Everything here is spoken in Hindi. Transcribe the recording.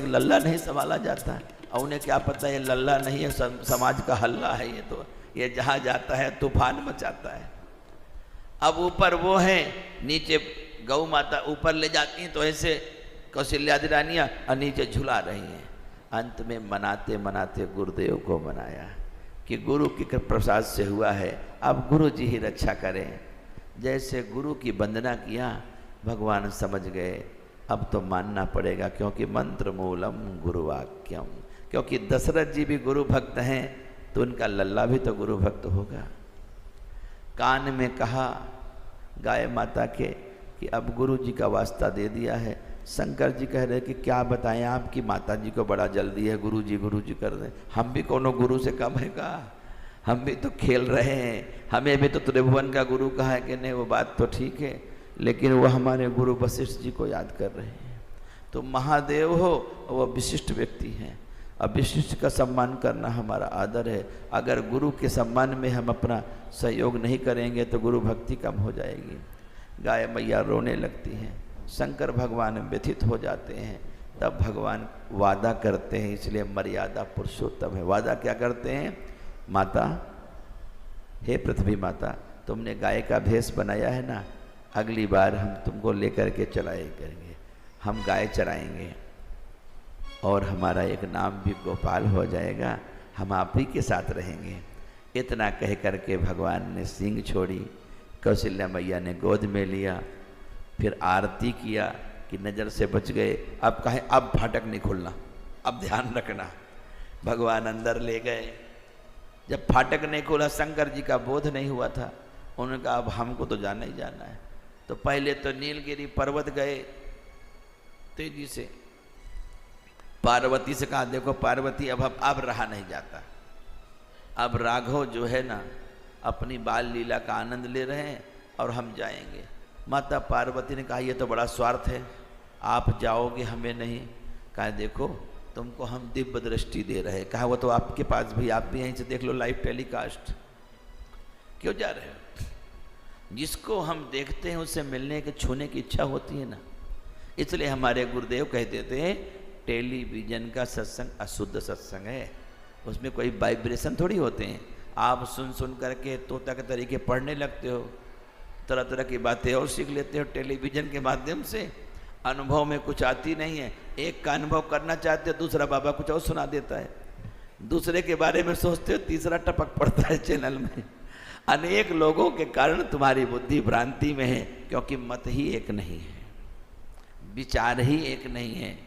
एक लल्ला नहीं संभाला जाता, और उन्हें क्या पता ये लल्ला नहीं है, समाज का हल्ला है, ये जहाँ जाता है तूफान मचाता है। अब ऊपर वो हैं, नीचे गौ माता ऊपर ले जाती हैं, तो ऐसे कौशल्यादि रानियाँ और नीचे झुला रही हैं। अंत में मनाते मनाते गुरुदेव को मनाया कि गुरु की प्रसाद से हुआ है, अब गुरु जी ही रक्षा करें। जैसे गुरु की वंदना किया, भगवान समझ गए अब तो मानना पड़ेगा, क्योंकि मंत्र मूलम गुरुवाक्यम। क्योंकि दशरथ जी भी गुरु भक्त हैं, तो उनका लल्ला भी तो गुरु भक्त होगा। कान में कहा गाय माता के कि अब गुरु जी का वास्ता दे दिया है। शंकर जी कह रहे कि क्या बताएं, आपकी माता जी को बड़ा जल्दी है, गुरु जी कर रहे हैं। हम भी कोनो गुरु से कम है का? हम भी तो खेल रहे हैं, हमें भी तो त्रिभुवन का गुरु कहा है कि नहीं, वो बात तो ठीक है, लेकिन वो हमारे गुरु वशिष्ठ जी को याद कर रहे हैं। तो महादेव हो, वो विशिष्ट व्यक्ति हैं, अब विशिष्ट का सम्मान करना हमारा आदर है। अगर गुरु के सम्मान में हम अपना सहयोग नहीं करेंगे तो गुरु भक्ति कम हो जाएगी। गाय मैया रोने लगती हैं, शंकर भगवान व्यथित हो जाते हैं। तब भगवान वादा करते हैं, इसलिए मर्यादा पुरुषोत्तम है। वादा क्या करते हैं? माता, हे पृथ्वी माता, तुमने गाय का भेष बनाया है ना, अगली बार हम तुमको लेकर के चलाए करेंगे, हम गाय चराएंगे और हमारा एक नाम भी गोपाल हो जाएगा, हम आप ही के साथ रहेंगे। इतना कह करके भगवान ने सींग छोड़ी, कौशल्या मैया ने गोद में लिया, फिर आरती किया कि नज़र से बच गए। अब कहें अब फाटक नहीं खोलना, अब ध्यान रखना। भगवान अंदर ले गए। जब फाटक नहीं खोला, शंकर जी का बोध नहीं हुआ था, उन्होंने कहा अब हमको तो जाना ही जाना है। तो पहले तो नीलगिरी पर्वत गए तेजी से, पार्वती से कहा देखो पार्वती अब रहा नहीं जाता, अब राघव जो है ना अपनी बाल लीला का आनंद ले रहे हैं और हम जाएंगे। माता पार्वती ने कहा ये तो बड़ा स्वार्थ है, आप जाओगे हमें नहीं। कहा देखो तुमको हम दिव्य दृष्टि दे रहे हैं। कहा वो तो आपके पास भी, आप भी यहीं से देख लो लाइव टेलीकास्ट, क्यों जा रहे हो? जिसको हम देखते हैं उससे मिलने के छूने की इच्छा होती है ना। इसलिए हमारे गुरुदेव कहते थे टेलीविजन का सत्संग अशुद्ध सत्संग है, उसमें कोई वाइब्रेशन थोड़ी होते हैं। आप सुन सुन करके तोता के तरीके पढ़ने लगते हो, तरह तरह की बातें और सीख लेते हो टेलीविजन के माध्यम से, अनुभव में कुछ आती नहीं है। एक का अनुभव करना चाहते हो, दूसरा बाबा कुछ और सुना देता है, दूसरे के बारे में सोचते हो, तीसरा टपक पड़ता है चैनल में। अनेक लोगों के कारण तुम्हारी बुद्धि भ्रांति में है, क्योंकि मत ही एक नहीं है, विचार ही एक नहीं है।